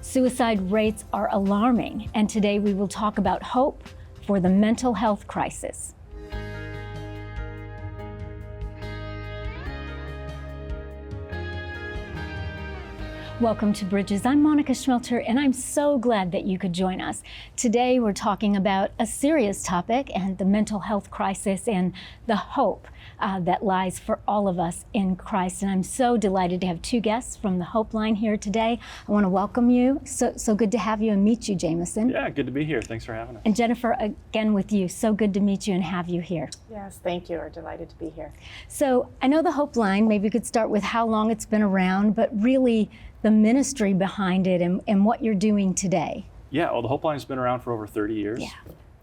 Suicide rates are alarming, and today we will talk about hope for the mental health crisis. Welcome to Bridges. I'm Monica Schmelter, and I'm so glad that you could join us. Today we're talking about a serious topic and the mental health crisis and the hope that lies for all of us in Christ. And I'm so delighted to have two guests from the Hope Line here today. I want to welcome you. So good to have you and meet you, Jameson. Yeah, good to be here. Thanks for having us. And Jennifer, again with you. So good to meet you and have you here. Yes, thank you. We're delighted to be here. So I know the Hope Line, maybe we could start with how long it's been around, but really the ministry behind it and what you're doing today. Yeah, well, the Hope Line's been around for over 30 years. Yeah.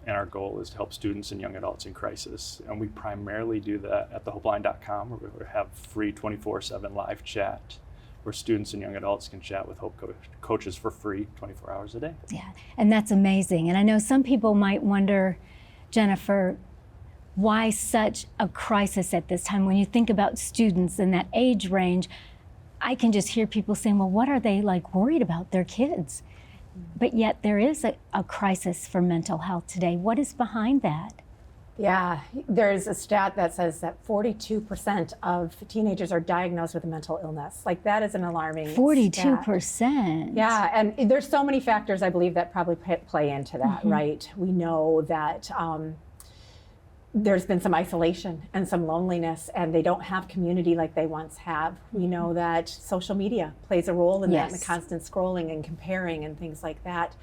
And our goal is to help students and young adults in crisis. And we primarily do that at thehopeline.com, where we have free 24/7 live chat, where students and young adults can chat with Hope coaches for free 24 hours a day. Yeah, and that's amazing. And I know some people might wonder, Jennifer, why such a crisis at this time? When you think about students in that age range, I can just hear people saying, well, what are they like worried about their kids? But yet there is a crisis for mental health today. What is behind that? Yeah, there's a stat that says that 42% of teenagers are diagnosed with a mental illness. Like, that is an alarming 42%. Stat. Yeah, and there's so many factors, I believe, that probably play into that, right? We know that there's been some isolation and some loneliness, and they don't have community like they once have. We know that social media plays a role in that, and the constant scrolling and comparing and things like that.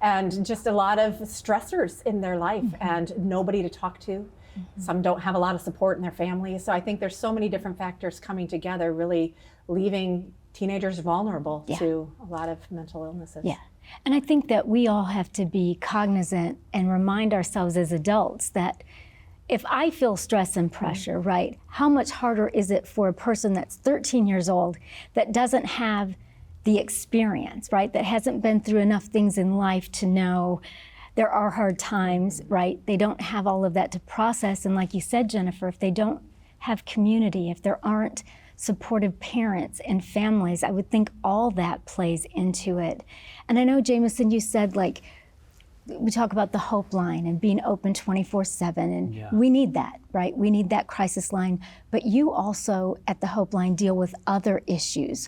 And just a lot of stressors in their life and nobody to talk to. Some don't have a lot of support in their families. So I think there's so many different factors coming together, really leaving teenagers vulnerable to a lot of mental illnesses. Yeah. And I think that we all have to be cognizant and remind ourselves as adults that if I feel stress and pressure, right, how much harder is it for a person that's 13 years old that doesn't have the experience, right, that hasn't been through enough things in life to know there are hard times, right? They don't have all of that to process. And like you said, Jennifer, if they don't have community, if there aren't supportive parents and families, I would think all that plays into it. And I know, Jameson, you said, like, we talk about the Hope Line and being open 24/7, and we need that, right? We need that crisis line. But you also, at the Hope Line, deal with other issues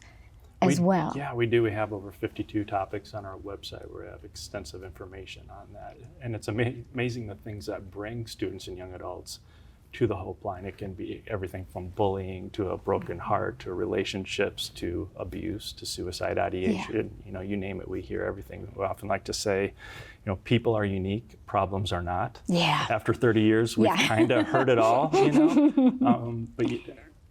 as well. Yeah, we do. We have over 52 topics on our website where we have extensive information on that. And it's amazing the things that bring students and young adults to the Hope Line. It can be everything from bullying to a broken heart to relationships to abuse to suicide ideation. You know, you name it, we hear everything. We often like to say, you know, people are unique, problems are not. Yeah. After 30 years, we've kind of heard it all, you know. But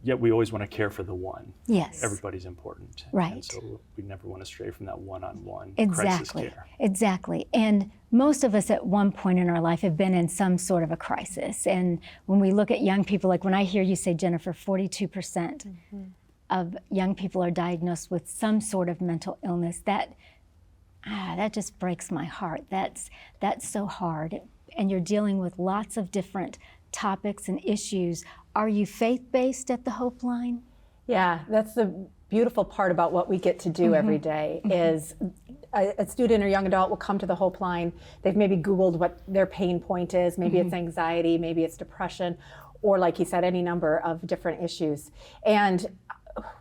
yet we always want to care for the one. Yes. Everybody's important. Right. And so we never want to stray from that one-on-one crisis Exactly. care. Exactly. And most of us at one point in our life have been in some sort of a crisis. And when we look at young people, like when I hear you say, Jennifer, 42% of young people are diagnosed with some sort of mental illness, that just breaks my heart. That's so hard. And you're dealing with lots of different topics and issues. Are you faith-based at the Hope Line? Yeah, that's the beautiful part about what we get to do every day is a student or young adult will come to the Hope Line. They've maybe Googled what their pain point is. Maybe it's anxiety, maybe it's depression, or like you said, any number of different issues. And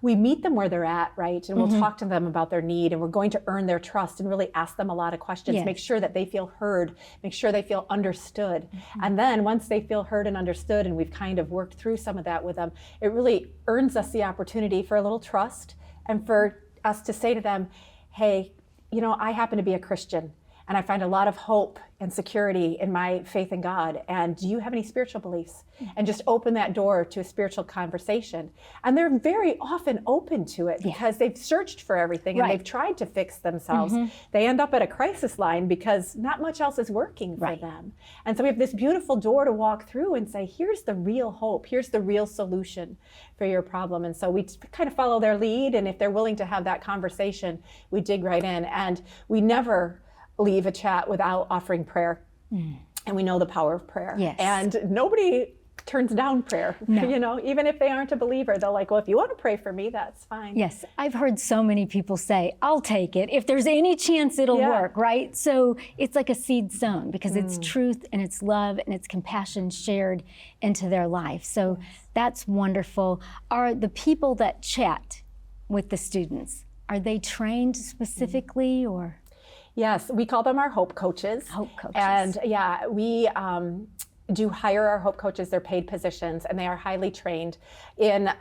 we meet them where they're at, right? And we'll talk to them about their need, and we're going to earn their trust and really ask them a lot of questions, make sure that they feel heard, make sure they feel understood. And then once they feel heard and understood, and we've kind of worked through some of that with them, it really earns us the opportunity for a little trust and for us to say to them, hey, you know, I happen to be a Christian, and I find a lot of hope and security in my faith in God. And do you have any spiritual beliefs? And just open that door to a spiritual conversation. And they're very often open to it because they've searched for everything and they've tried to fix themselves. They end up at a crisis line because not much else is working for them. And so we have this beautiful door to walk through and say, here's the real hope. Here's the real solution for your problem. And so we kind of follow their lead. And if they're willing to have that conversation, we dig right in. And we never leave a chat without offering prayer. And we know the power of prayer. Yes. And nobody turns down prayer. No. You know, even if they aren't a believer, they're like, well, if you want to pray for me, that's fine. Yes, I've heard so many people say, I'll take it. If there's any chance it'll work, right? So it's like a seed sown because it's truth and it's love and it's compassion shared into their life. So that's wonderful. Are the people that chat with the students, are they trained specifically or? Yes, we call them our Hope Coaches. Hope Coaches. And yeah, we do hire our Hope Coaches. They're paid positions, and they are highly trained in,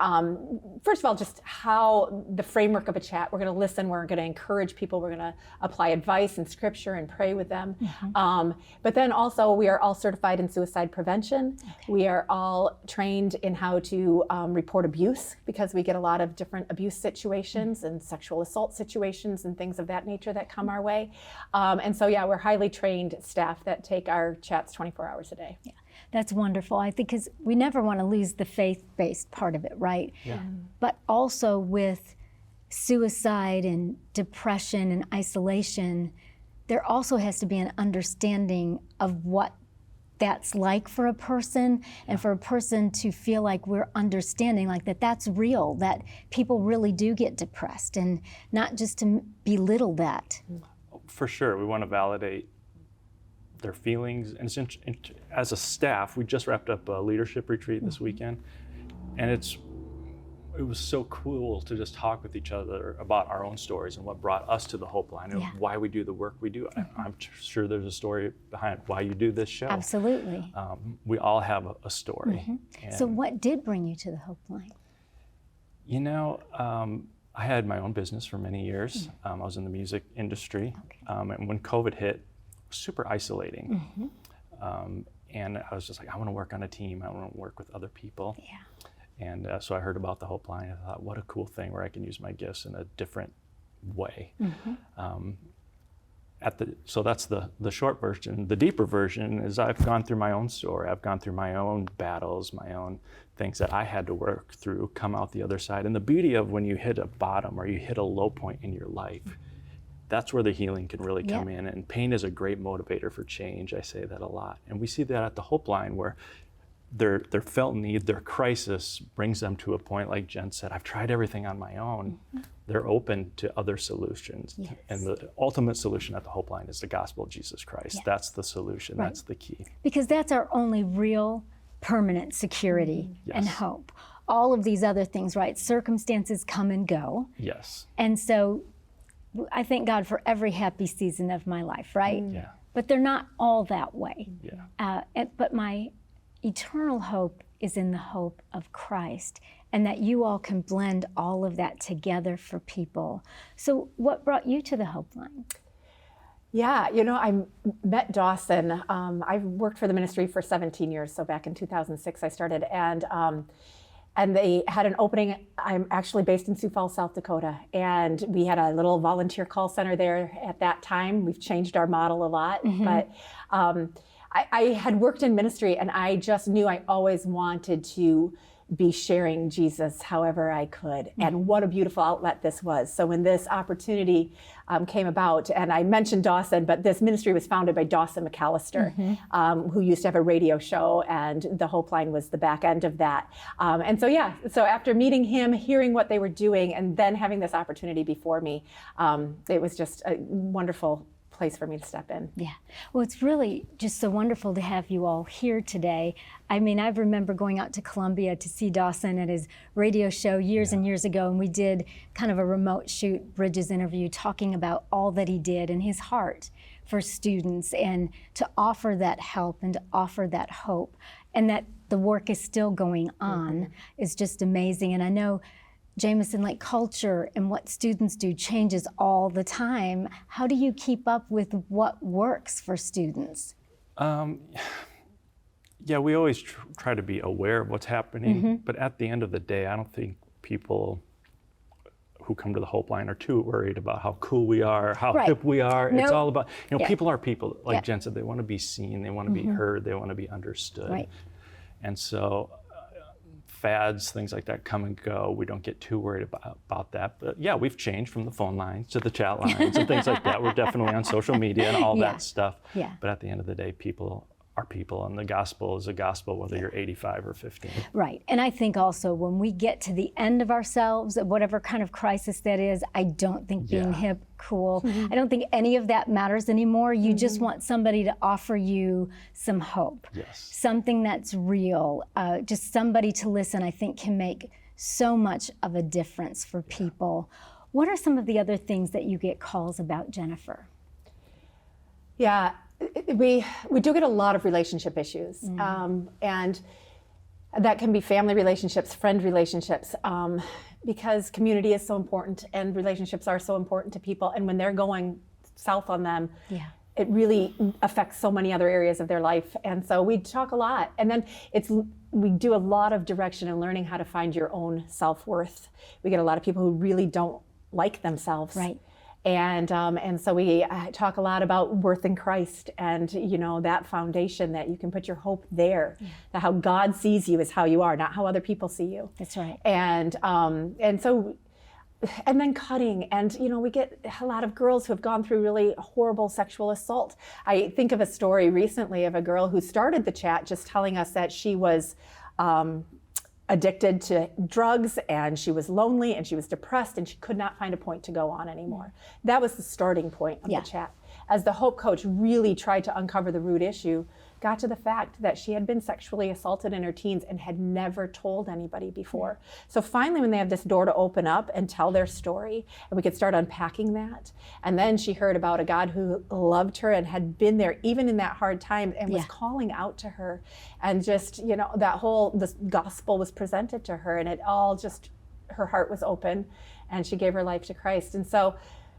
first of all, just how the framework of a chat. We're going to listen. We're going to encourage people. We're going to apply advice and scripture and pray with them. But then also, we are all certified in suicide prevention. We are all trained in how to report abuse, because we get a lot of different abuse situations and sexual assault situations and things of that nature that come our way. And so, yeah, we're highly trained staff that take our chats 24 hours a day. Yeah, that's wonderful. I think because we never want to lose the faith-based part of it, right? Yeah. But also with suicide and depression and isolation, there also has to be an understanding of what that's like for a person, and for a person to feel like we're understanding, like that's real, that people really do get depressed, and not just to belittle that. For sure, we want to validate their feelings. And as a staff, we just wrapped up a leadership retreat this weekend, and it was so cool to just talk with each other about our own stories and what brought us to the Hope Line and why we do the work we do. I'm sure there's a story behind why you do this show. Absolutely. We all have a story. So what did bring you to the Hope Line? You know, I had my own business for many years. I was in the music industry, and when COVID hit, it was super isolating. And I was just like, I want to work on a team. I want to work with other people. Yeah. And so I heard about the Hope Line. I thought, what a cool thing where I can use my gifts in a different way. So that's the short version. The deeper version is I've gone through my own story. I've gone through my own battles, my own things that I had to work through, come out the other side. And the beauty of when you hit a bottom or you hit a low point in your life, that's where the healing can really come in. And pain is a great motivator for change. I say that a lot. And we see that at the Hope Line, where their felt need, their crisis brings them to a point, like Jen said, I've tried everything on my own. They're open to other solutions. Yes. And the ultimate solution at the Hope Line is the gospel of Jesus Christ. Yes. That's the solution. Right. That's the key. Because that's our only real permanent security and Yes. hope. All of these other things, right? Circumstances come and go. Yes. And so I thank God for every happy season of my life, right? Yeah. But they're not all that way. Yeah. But my eternal hope is in the hope of Christ, and that you all can blend all of that together for people. So what brought you to the Hope Line? Yeah, you know, I met Dawson. I've worked for the ministry for 17 years. So back in 2006, I started, and they had an opening. I'm actually based in Sioux Falls, South Dakota, and we had a little volunteer call center there at that time. We've changed our model a lot, but I had worked in ministry, and I just knew I always wanted to be sharing Jesus however I could. And what a beautiful outlet this was. So when this opportunity came about, and I mentioned Dawson, but this ministry was founded by Dawson McAllister, who used to have a radio show, and the Hope Line was the back end of that. And so, yeah, so after meeting him, hearing what they were doing, and then having this opportunity before me, it was just a wonderful place for me to step in. Yeah. Well, it's really just so wonderful to have you all here today. I mean, I remember going out to Columbia to see Dawson at his radio show years and years ago, and we did kind of a remote shoot Bridges interview talking about all that he did and his heart for students, and to offer that help and to offer that hope, and that the work is still going on is just amazing. And I know, Jameson, like culture and what students do changes all the time. How do you keep up with what works for students? Yeah, we always try to be aware of what's happening, but at the end of the day, I don't think people who come to the Hope Line are too worried about how cool we are, how hip we are. It's all about, people are people. Like Jen said, they want to be seen, they want to be heard, they want to be understood. Right. And so fads, things like that come and go. We don't get too worried about that. But yeah, we've changed from the phone lines to the chat lines and things like that. We're definitely on social media and all that stuff. Yeah. But at the end of the day, people are people, and the gospel is a gospel whether you're 85 or 15. Right. And I think also when we get to the end of ourselves, whatever kind of crisis that is, I don't think being hip, cool, I don't think any of that matters anymore. You just want somebody to offer you some hope, something that's real, just somebody to listen, I think can make so much of a difference for people. What are some of the other things that you get calls about, Jennifer? Yeah, we do get a lot of relationship issues, and that can be family relationships, friend relationships, because community is so important and relationships are so important to people. And when they're going south on them, it really affects so many other areas of their life. And so we talk a lot, and then we do a lot of direction in learning how to find your own self-worth. We get a lot of people who really don't like themselves. Right. And so we talk a lot about worth in Christ, and that foundation that you can put your hope there. That how God sees you is how you are, not how other people see you. That's right. And then cutting, and we get a lot of girls who have gone through really horrible sexual assault. I think of a story recently of a girl who started the chat just telling us that she was addicted to drugs, and she was lonely, and she was depressed, and she could not find a point to go on anymore. That was the starting point of the chat. As the Hope Coach really tried to uncover the root issue, got to the fact that she had been sexually assaulted in her teens and had never told anybody before. So finally, when they have this door to open up and tell their story, and we could start unpacking that, and then she heard about a God who loved her and had been there even in that hard time and was calling out to her, and just this gospel was presented to her, and it all just, her heart was open, and she gave her life to Christ. And so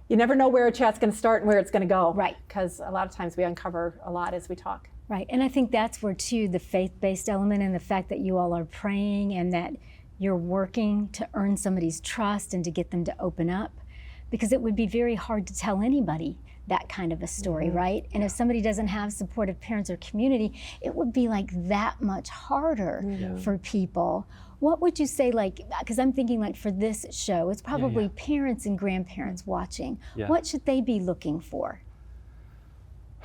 you never know where a chat's going to start and where it's going to go, right? Because a lot of times we uncover a lot as we talk. Right, and I think that's where too the faith-based element and the fact that you all are praying and that you're working to earn somebody's trust and to get them to open up, because it would be very hard to tell anybody that kind of a story, right? And if somebody doesn't have supportive parents or community, it would be like that much harder for people. What would you say, because I'm thinking for this show, it's probably parents and grandparents watching. What should they be looking for?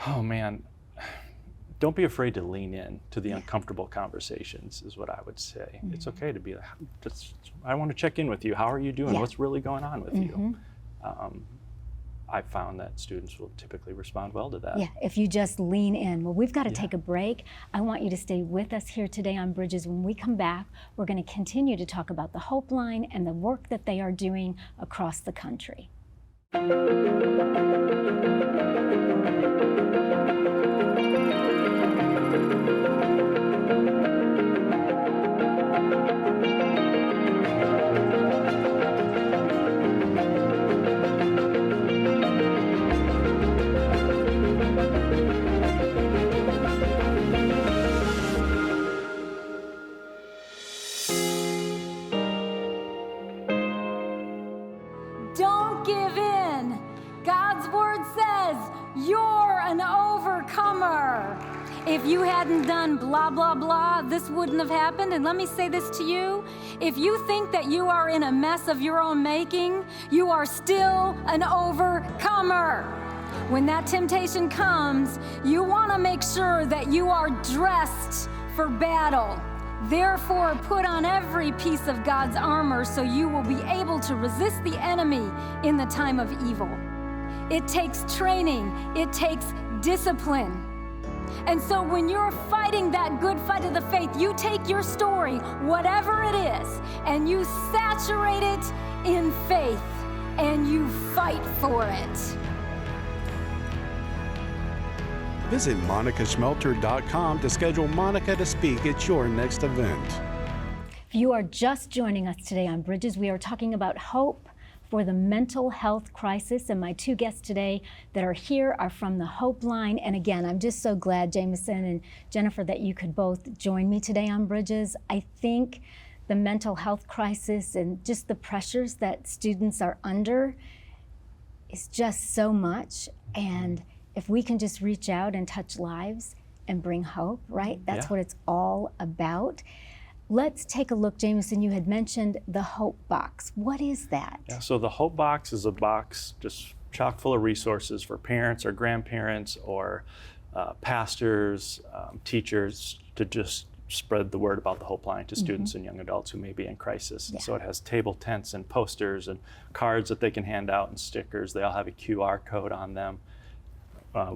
Oh man. Don't be afraid to lean in to the uncomfortable conversations is what I would say. It's okay to be like, I want to check in with you. How are you doing? What's really going on with you? I found that students will typically respond well to that. Yeah, if you just lean in. Well, we've got to take a break. I want you to stay with us here today on Bridges. When we come back, we're going to continue to talk about the Hope Line and the work that they are doing across the country. Don't give in. God's word says you're an overcomer. If you hadn't done blah, blah, blah, this wouldn't have happened. And let me say this to you. If you think that you are in a mess of your own making, you are still an overcomer. When that temptation comes, you want to make sure that you are dressed for battle. Therefore, put on every piece of God's armor so you will be able to resist the enemy in the time of evil. It takes training. It takes discipline. And so when you're fighting that good fight of the faith, you take your story, whatever it is, and you saturate it in faith, and you fight for it. Visit monicaschmelter.com to schedule Monica to speak at your next event. If you are just joining us today on Bridges, we are talking about hope for the mental health crisis, and my two guests today that are here are from the Hope Line. And again, I'm just so glad, Jameson and Jennifer, that you could both join me today on Bridges. I think the mental health crisis and just the pressures that students are under is just so much, and if we can just reach out and touch lives and bring hope, right? That's what it's all about. Let's take a look, Jameson, you had mentioned the Hope Box. What is that? Yeah, so the Hope Box is a box just chock full of resources for parents or grandparents or pastors, teachers, to just spread the word about the Hope Line to students and young adults who may be in crisis. And so it has table tents and posters and cards that they can hand out and stickers. They all have a QR code on them.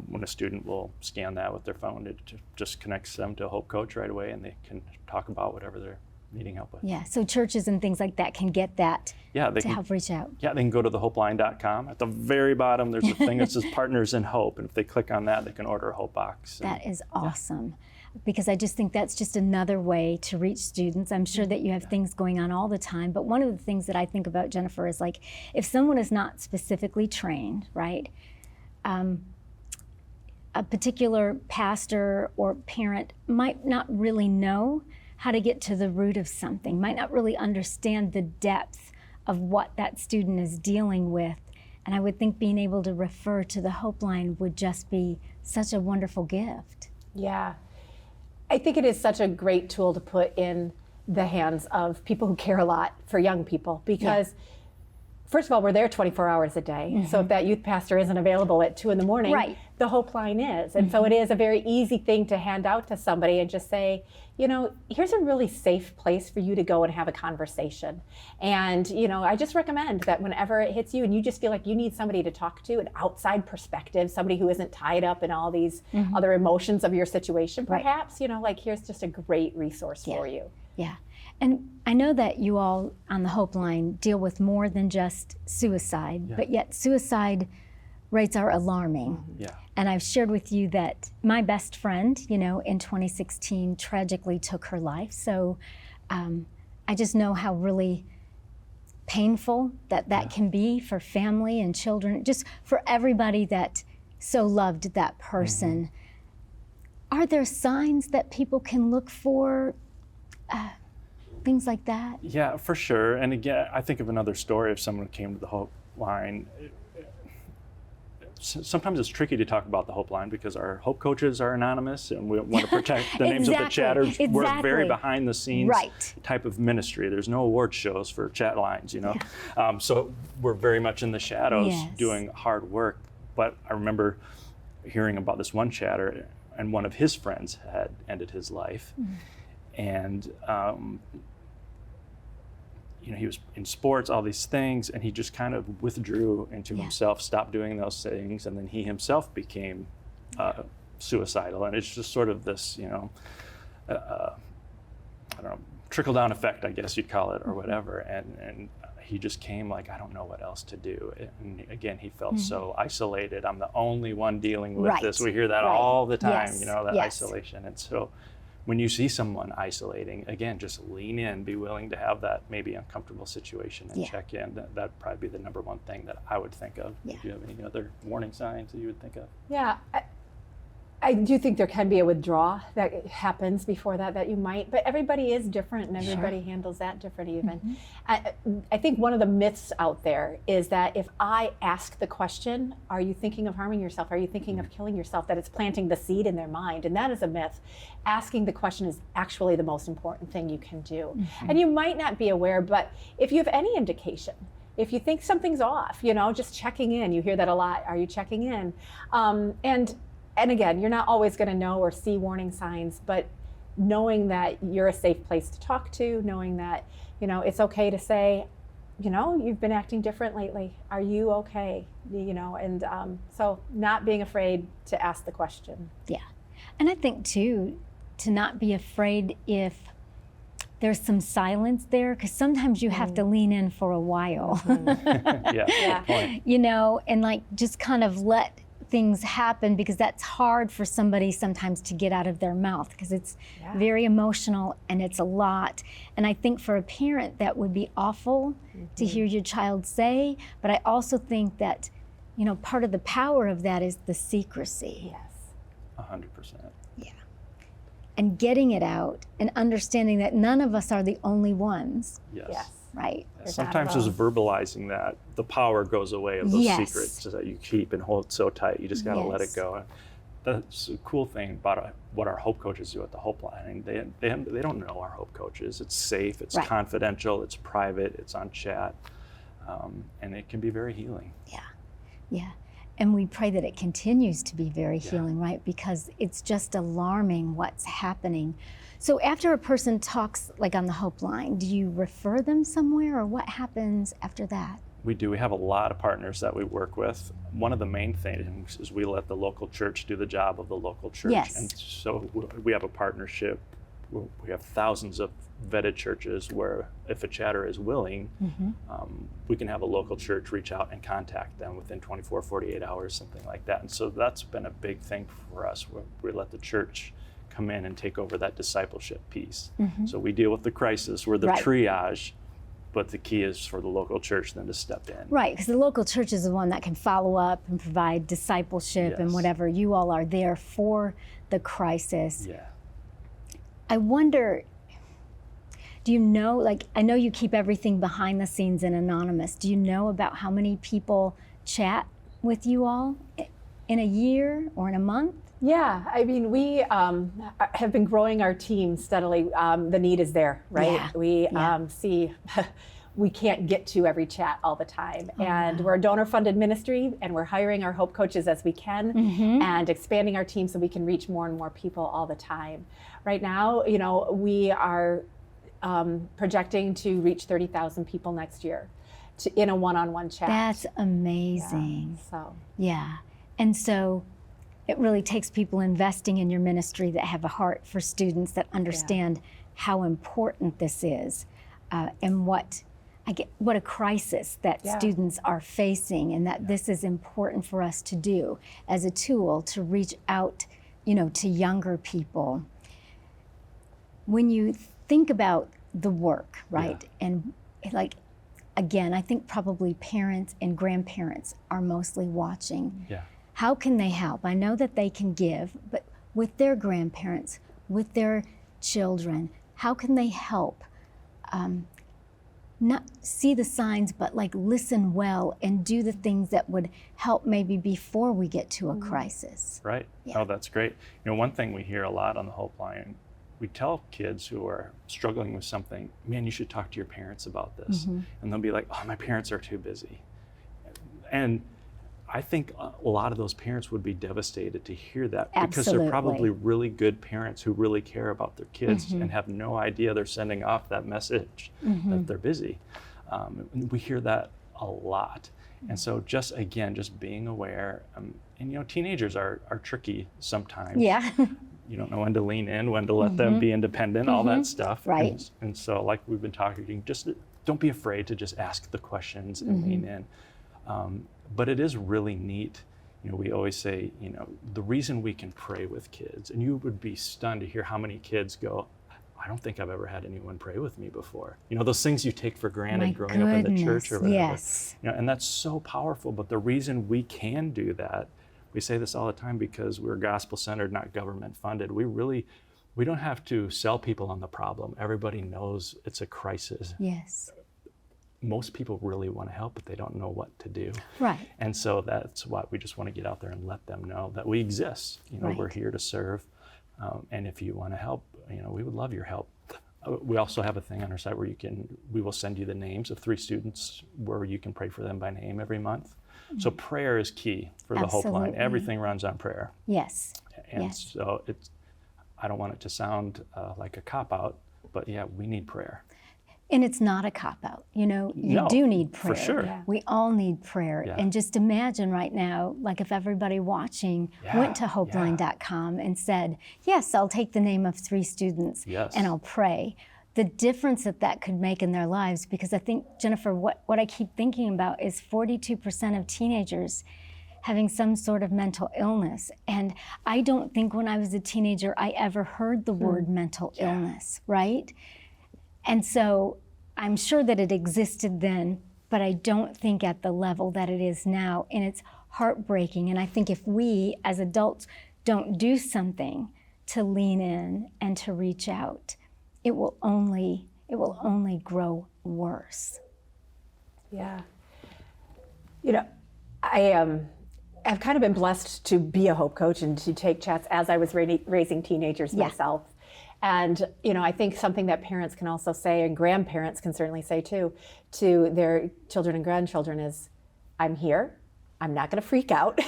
When a student will scan that with their phone, it just connects them to a Hope coach right away, and they can talk about whatever they're needing help with. Yeah, so churches and things like that can get that they to help reach out. Yeah, they can go to thehopeline.com. At the very bottom, there's a thing that says Partners in Hope, and if they click on that, they can order a Hope box. That is awesome, because I just think that's just another way to reach students. I'm sure that you have things going on all the time, but one of the things that I think about, Jennifer, is like, if someone is not specifically trained, right? A particular pastor or parent might not really know how to get to the root of something, might not really understand the depth of what that student is dealing with. And I would think being able to refer to the Hope Line would just be such a wonderful gift. Yeah. I think it is such a great tool to put in the hands of people who care a lot for young people, because first of all, we're there 24 hours a day. So if that youth pastor isn't available at 2 in the morning, the Hope Line is. And so it is a very easy thing to hand out to somebody and just say, you know, here's a really safe place for you to go and have a conversation. And, you know, I just recommend that whenever it hits you and you just feel like you need somebody to talk to, an outside perspective, somebody who isn't tied up in all these other emotions of your situation, perhaps, you know, like, here's just a great resource for you. Yeah. And I know that you all on the Hope Line deal with more than just suicide, but yet suicide rates are alarming. And I've shared with you that my best friend, you know, in 2016 tragically took her life. So I just know how really painful that can be for family and children, just for everybody that so loved that person. Are there signs that people can look for? Things like that? Yeah, for sure. And again, I think of another story of someone who came to the Hope Line. Sometimes it's tricky to talk about the Hope Line because our Hope coaches are anonymous and we want to protect the names of the chatters. We're a very behind the scenes type of ministry. There's no award shows for chat lines, you know. So we're very much in the shadows doing hard work. But I remember hearing about this one chatter, and one of his friends had ended his life. And you know, he was in sports, all these things, and he just kind of withdrew into himself, stopped doing those things, and then he himself became suicidal. And it's just sort of this, you know, I don't know, trickle-down effect, I guess you'd call it, or whatever. And he just came like, I don't know what else to do. And again, he felt so isolated. I'm the only one dealing with this. We hear that all the time, you know, that isolation. And so when you see someone isolating, again, just lean in, be willing to have that maybe uncomfortable situation and check in. That'd probably be the number one thing that I would think of. Do you have any other warning signs that you would think of? Yeah, I do think there can be a withdrawal that happens before that you might, but everybody is different and everybody handles that different even. I think one of the myths out there is that if I ask the question, are you thinking of harming yourself? Are you thinking of killing yourself? That it's planting the seed in their mind, and that is a myth. Asking the question is actually the most important thing you can do. And you might not be aware, but if you have any indication, if you think something's off, you know, just checking in. You hear that a lot. Are you checking in? And again, you're not always going to know or see warning signs, but knowing that you're a safe place to talk to, knowing that, you know, it's okay to say, you know, you've been acting different lately. Are you okay? You know, and so not being afraid to ask the question. Yeah. And I think too, to not be afraid if there's some silence there, because sometimes you have to lean in for a while. Good point. You know, and like just kind of let things happen, because that's hard for somebody sometimes to get out of their mouth, because it's very emotional and it's a lot. And I think for a parent that would be awful to hear your child say, but I also think that, you know, part of the power of that is the secrecy. 100%. Yeah. And getting it out and understanding that none of us are the only ones. Right. Sometimes just verbalizing that, the power goes away of those secrets that you keep and hold so tight. You just got to let it go. That's a cool thing about what our Hope coaches do at the Hope Line. They don't know our Hope coaches. It's safe, it's confidential, it's private, it's on chat, and it can be very healing. Yeah. And we pray that it continues to be very healing, right? Because it's just alarming what's happening. So after a person talks, like on the Hope line, do you refer them somewhere, or what happens after that? We do. We have a lot of partners that we work with. One of the main things is we let the local church do the job of the local church. Yes. And so we have a partnership. We have thousands of vetted churches where if a chatter is willing, we can have a local church reach out and contact them within 24, 48 hours, something like that. And so that's been a big thing for us, where we let the church come in and take over that discipleship piece. So we deal with the crisis, we're the triage, but the key is for the local church then to step in. Right, because the local church is the one that can follow up and provide discipleship and whatever. You all are there for the crisis. Yeah. I wonder, do you know, like, I know you keep everything behind the scenes and anonymous. Do you know about how many people chat with you all in a year or in a month? Yeah, I mean, we have been growing our team steadily. The need is there, right? Yeah. We see we can't get to every chat all the time. And we're a donor-funded ministry, and we're hiring our Hope coaches as we can and expanding our team so we can reach more and more people all the time. Right now, you know, we are projecting to reach 30,000 people next year in a one-on-one chat. That's amazing. Yeah. And so it really takes people investing in your ministry that have a heart for students, that understand how important this is, and what a crisis that students are facing, and that this is important for us to do as a tool to reach out, you know, to younger people. When you think about the work, right? And like, again, I think probably parents and grandparents are mostly watching. Yeah. How can they help? I know that they can give, but with their grandparents, with their children, how can they help? Not see the signs, but like listen well and do the things that would help maybe before we get to a crisis. Right. Yeah. Oh, that's great. You know, one thing we hear a lot on the Hope line, we tell kids who are struggling with something, man, you should talk to your parents about this. And they'll be like, oh, my parents are too busy. And I think a lot of those parents would be devastated to hear that, because they're probably really good parents who really care about their kids and have no idea they're sending off that message that they're busy. We hear that a lot. And so just being aware, and you know, teenagers are tricky sometimes. Yeah. You don't know when to lean in, when to let them be independent, all that stuff. Right. And so like we've been talking, just don't be afraid to just ask the questions and lean in. But it is really neat. You know, we always say, you know, the reason we can pray with kids, and you would be stunned to hear how many kids go, I don't think I've ever had anyone pray with me before. You know, those things you take for granted growing up in the church or whatever. Yes. You know, and that's so powerful. But the reason we can do that, we say this all the time, because we're gospel-centered, not government-funded. We don't have to sell people on the problem. Everybody knows it's a crisis. Yes. Most people really want to help, but they don't know what to do. Right. And so that's why we just want to get out there and let them know that we exist. You know, we're here to serve. And if you want to help, you know, we would love your help. We also have a thing on our site where we will send you the names of 3 students where you can pray for them by name every month. So prayer is key for the Hope line. Everything runs on prayer. Yes. And so I don't want it to sound like a cop-out, but yeah, we need prayer. And it's not a cop-out. You know, you do need prayer. For sure. Yeah. We all need prayer. Yeah. And just imagine right now, like if everybody watching went to hopeline.com and said, yes, I'll take the name of 3 students and I'll pray. The difference that could make in their lives, because I think, Jennifer, what I keep thinking about is 42% of teenagers having some sort of mental illness. And I don't think when I was a teenager, I ever heard the word mental illness, right? And so I'm sure that it existed then, but I don't think at the level that it is now. And it's heartbreaking. And I think if we as adults don't do something to lean in and to reach out, it will only grow worse. Yeah. You know, I've kind of been blessed to be a Hope coach and to take chats as I was raising teenagers myself. And, you know, I think something that parents can also say, and grandparents can certainly say too, to their children and grandchildren is, I'm here, I'm not going to freak out.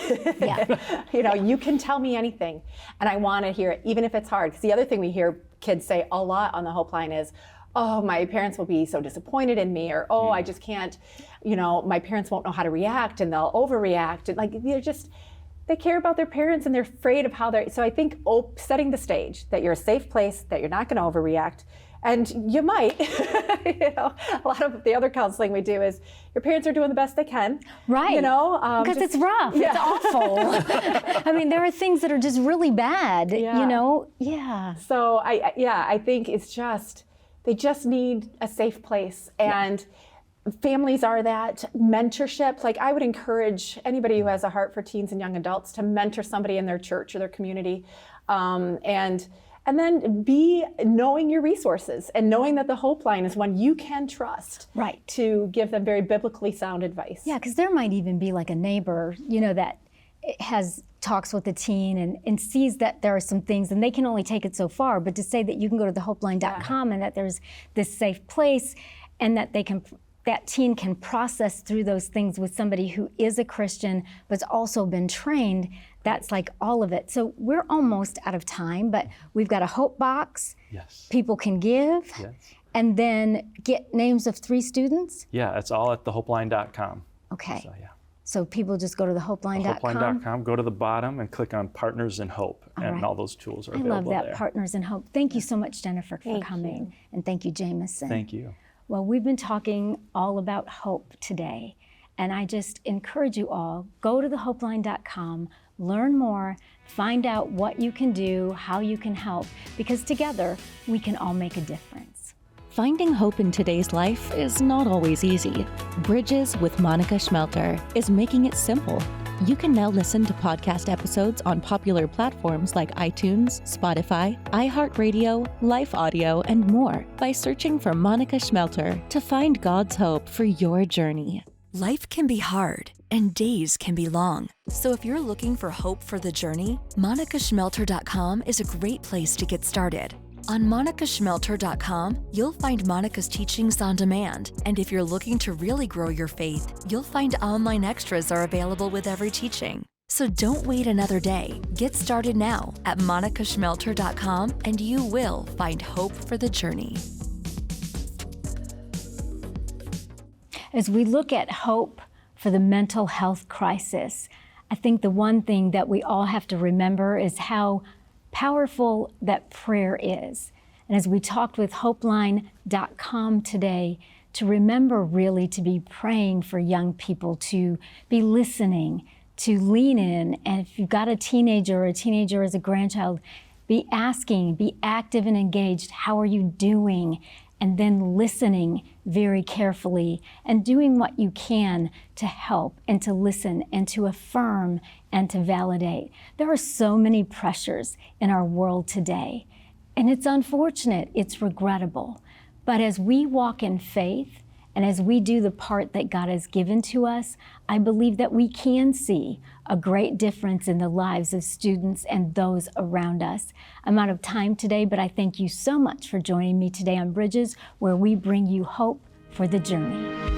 Yeah. You can tell me anything, and I want to hear it, even if it's hard. Because the other thing we hear kids say a lot on the Hope Line is, oh, my parents will be so disappointed in me, or oh, I just can't, my parents won't know how to react, and they'll overreact. And like, they care about their parents, and they're afraid of how so I think setting the stage that you're a safe place, that you're not going to overreact. And you might, a lot of the other counseling we do is your parents are doing the best they can. Right. Because it's rough. Yeah. It's awful. I mean, there are things that are just really bad, Yeah. So I think it's they just need a safe place. And families are that. Mentorship, like I would encourage anybody who has a heart for teens and young adults to mentor somebody in their church or their community. And then knowing your resources and knowing that the Hope Line is one you can trust, right, to give them very biblically sound advice. Yeah, because there might even be like a neighbor, that has talks with a teen and sees that there are some things, and they can only take it so far, but to say that you can go to thehopeline.com and that there's this safe place, and that that teen can process through those things with somebody who is a Christian but's also been trained. That's like all of it. So we're almost out of time, but we've got a Hope Box. Yes. People can give. Yes. And then get names of 3 students? Yeah, it's all at thehopeline.com. Okay. So, yeah. So people just go to thehopeline.com? Thehopeline.com, go to the bottom and click on Partners in Hope, and all those tools are available there. I love that, Partners in Hope. Thank you so much, Jennifer, for coming. And thank you, Jameson. Thank you. Well, we've been talking all about hope today, and I just encourage you all, go to thehopeline.com, learn more, find out what you can do, how you can help, because together we can all make a difference. Finding hope in today's life is not always easy. Bridges with Monica Schmelter is making it simple. You can now listen to podcast episodes on popular platforms like iTunes, Spotify, iHeartRadio, Life Audio, and more by searching for Monica Schmelter to find God's hope for your journey. Life can be hard and days can be long. So if you're looking for hope for the journey, monicaschmelter.com is a great place to get started. On monicaschmelter.com, you'll find Monica's teachings on demand. And if you're looking to really grow your faith, you'll find online extras are available with every teaching. So don't wait another day. Get started now at monicaschmelter.com and you will find hope for the journey. As we look at hope for the mental health crisis, I think the one thing that we all have to remember is how powerful that prayer is. And as we talked with hopeline.com today, to remember really to be praying for young people, to be listening, to lean in. And if you've got a teenager or a teenager as a grandchild, be asking, be active and engaged. How are you doing? And then listening very carefully and doing what you can to help and to listen and to affirm and to validate. There are so many pressures in our world today, and it's unfortunate, it's regrettable. But as we walk in faith and as we do the part that God has given to us, I believe that we can see a great difference in the lives of students and those around us. I'm out of time today, but I thank you so much for joining me today on Bridges, where we bring you hope for the journey.